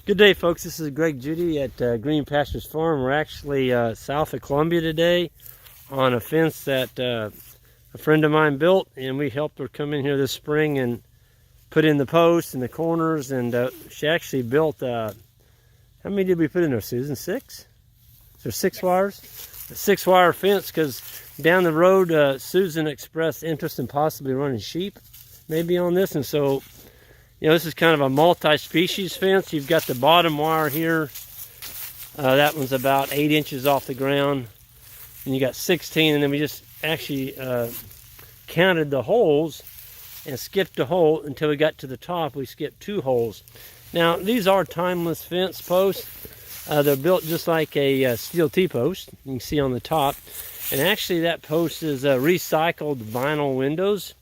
Good day, folks. This is Greg Judy at Green Pastures Farm. We're actually south of Columbia today on a fence that a friend of mine built, and we helped her come in here this spring and put in the posts and the corners, and she actually built, how many did we put in there, Susan? 6? Is there 6 wires? A 6-wire fence, because down the road Susan expressed interest in possibly running sheep maybe on this, and so this is kind of a multi-species fence. You've got the bottom wire here. That one's about 8 inches off the ground. And you got 16, and then we just actually counted the holes and skipped a hole until we got to the top. We skipped 2 holes. Now, these are timeless fence posts. They're built just like a steel T-post. You can see on the top. And actually, that post is recycled vinyl windows.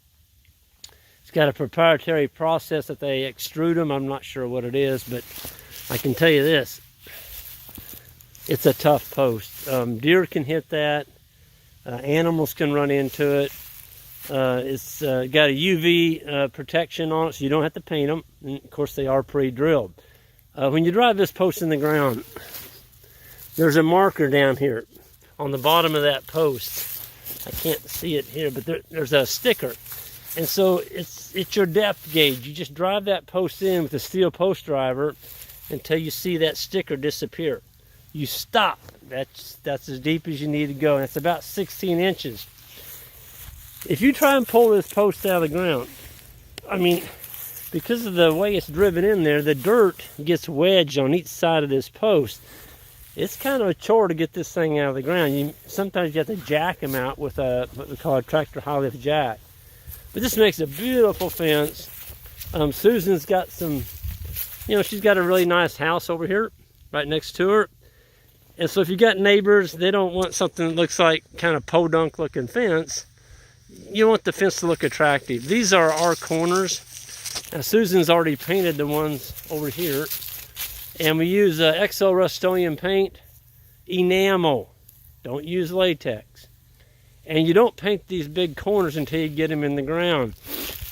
Got a proprietary process that they extrude them. I'm not sure what it is, but I can tell you this: it's a tough post. Deer can hit that. Animals can run into it. It's got a UV protection on it, so you don't have to paint them. And of course, they are pre-drilled. When you drive this post in the ground, there's a marker down here on the bottom of that post. I can't see it here, but there's a sticker. And so it's your depth gauge. You just drive that post in with a steel post driver until you see that sticker disappear. You stop. That's as deep as you need to go. And it's about 16 inches. If you try and pull this post out of the ground, I mean, because of the way it's driven in there, the dirt gets wedged on each side of this post. It's kind of a chore to get this thing out of the ground. Sometimes you have to jack them out with what we call a tractor high lift jack. But this makes a beautiful fence. Susan's got some, she's got a really nice house over here right next to her. And so if you got neighbors, they don't want something that looks like kind of podunk looking fence. You want the fence to look attractive. These are our corners. Now, Susan's already painted the ones over here. And we use XO Rust-Oleum paint, enamel. Don't use latex. And you don't paint these big corners until you get them in the ground.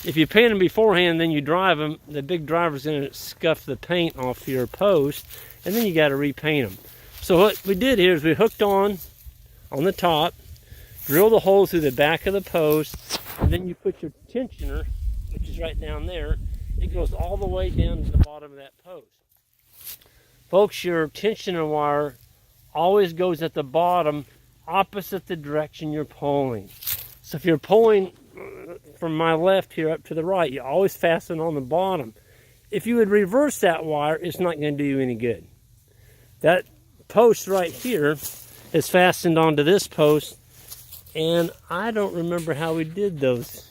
If you paint them beforehand, then you drive them, the big driver's going to scuff the paint off your post, and then you got to repaint them. So what we did here is we hooked on the top, drilled a hole through the back of the post, and then you put your tensioner, which is right down there. It goes all the way down to the bottom of that post. Folks, your tensioner wire always goes at the bottom, opposite the direction you're pulling. So if you're pulling from my left here up to the right, you always fasten on the bottom. If you would reverse that wire, it's not going to do you any good. That post right here is fastened onto this post, and I don't remember how we did those.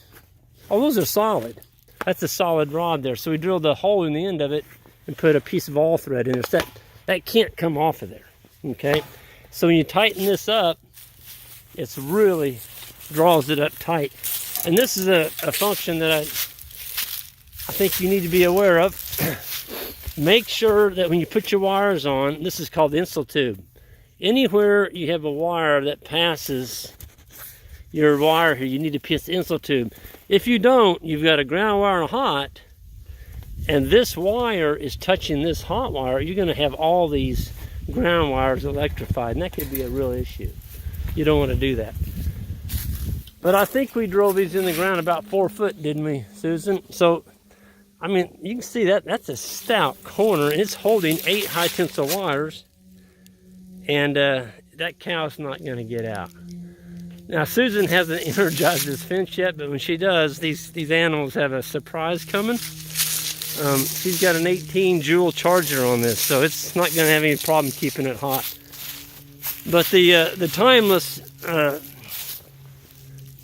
Oh, those are solid. That's a solid rod there. So we drilled a hole in the end of it and put a piece of all thread in there. So that can't come off of there. Okay? So when you tighten this up, it really draws it up tight. And this is a function that I think you need to be aware of. Make sure that when you put your wires on, this is called the insul tube. Anywhere you have a wire that passes your wire here, you need to pierce the insul tube. If you don't, you've got a ground wire and a hot, and this wire is touching this hot wire, you're going to have all these ground wires electrified, and that could be a real issue. You don't want to do that. But I think we drove these in the ground about 4 foot, didn't we, Susan? So, I mean, you can see that's a stout corner, and it's holding 8 high tensile wires, and that cow's not going to get out. Now, Susan hasn't energized this fence yet, but when she does, these animals have a surprise coming. She's got an 18 joule charger on this, so it's not going to have any problem keeping it hot. But the timeless,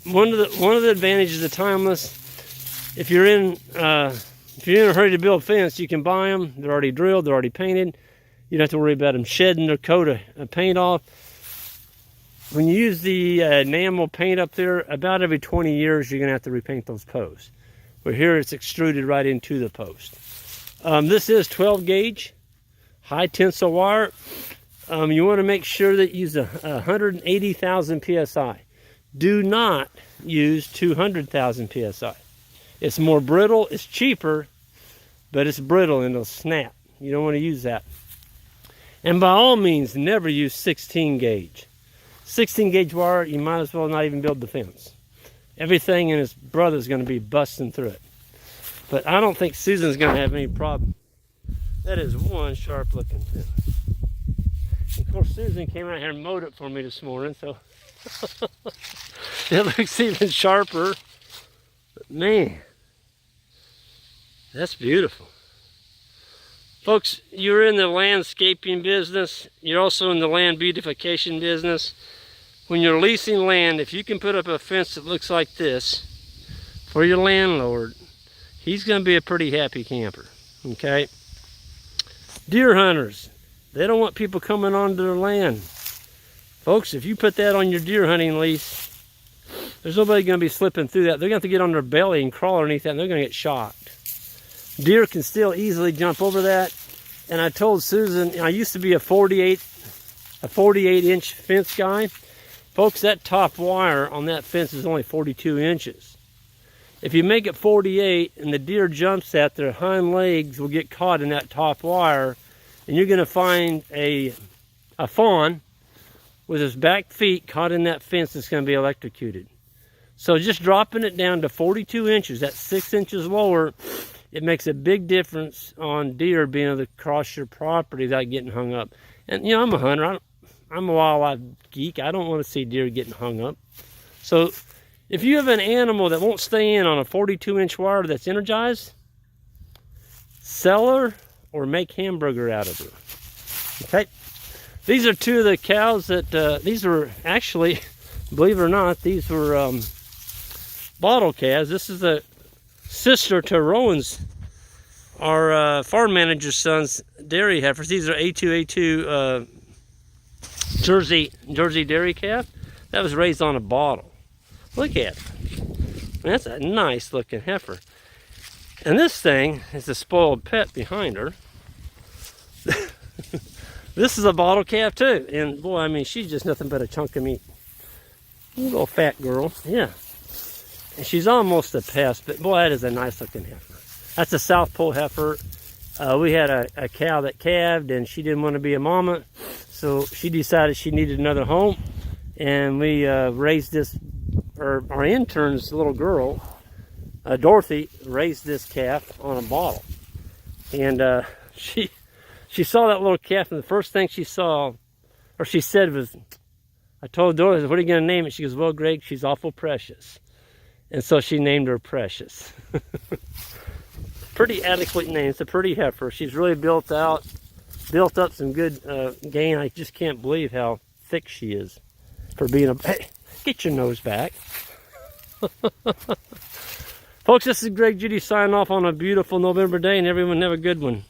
one of the advantages of timeless, if you're in a hurry to build a fence, you can buy them. They're already drilled, they're already painted. You don't have to worry about them shedding their coat of paint off. When you use the enamel paint up there, about every 20 years you're going to have to repaint those posts. But here it's extruded right into the post. This is 12 gauge, high tensile wire. You want to make sure that you use 180,000 PSI. Do not use 200,000 PSI. It's more brittle, it's cheaper, but it's brittle and it'll snap. You don't want to use that. And by all means, never use 16 gauge. 16 gauge wire, you might as well not even build the fence. Everything in his brother's going to be busting through it. But I don't think Susan's going to have any problem. That is one sharp looking fence. Of course, Susan came out here and mowed it for me this morning, so it looks even sharper. But man, that's beautiful. Folks, you're in the landscaping business. You're also in the land beautification business. When you're leasing land, if you can put up a fence that looks like this for your landlord, he's going to be a pretty happy camper, okay? Deer hunters, they don't want people coming onto their land. Folks, if you put that on your deer hunting lease, there's nobody going to be slipping through that. They're going to have to get on their belly and crawl underneath that, and they're going to get shocked. Deer can still easily jump over that. And I told Susan, I used to be a 48-inch fence guy. Folks, that top wire on that fence is only 42 inches. If you make it 48 and the deer jumps at, their hind legs will get caught in that top wire, and you're going to find a fawn with his back feet caught in that fence that's going to be electrocuted. So just dropping it down to 42 inches, that's 6 inches lower, it makes a big difference on deer being able to cross your property without getting hung up. And you know, I'm a hunter. I'm a wildlife geek. I don't want to see deer getting hung up. So if you have an animal that won't stay in on a 42-inch wire that's energized, sell her or make hamburger out of her. Okay. These are two of the cows that, these were actually, believe it or not, these were bottle calves. This is a sister to Rowan's, our farm manager's son's dairy heifers. These are A2 Jersey dairy calf. That was raised on a bottle. Look at it. That's a nice looking heifer. And this thing is a spoiled pet behind her. This is a bottle calf too. And boy, I mean, she's just nothing but a chunk of meat. Little fat girl, yeah. And she's almost a pest, but boy, that is a nice looking heifer. That's a South Pole heifer. We had a cow that calved and she didn't want to be a mama. So she decided she needed another home. And we raised this, our intern's little girl, Dorothy, raised this calf on a bottle. And she saw that little calf, and the first thing she saw, or she said was, I told Dorothy, what are you going to name it? She goes, well, Greg, she's awful precious. And so she named her Precious. Pretty adequate name. It's a pretty heifer. She's really built up some good gain. I just can't believe how thick she is for being a... Hey, get your nose back. Folks, this is Greg Judy signing off on a beautiful November day, and everyone have a good one.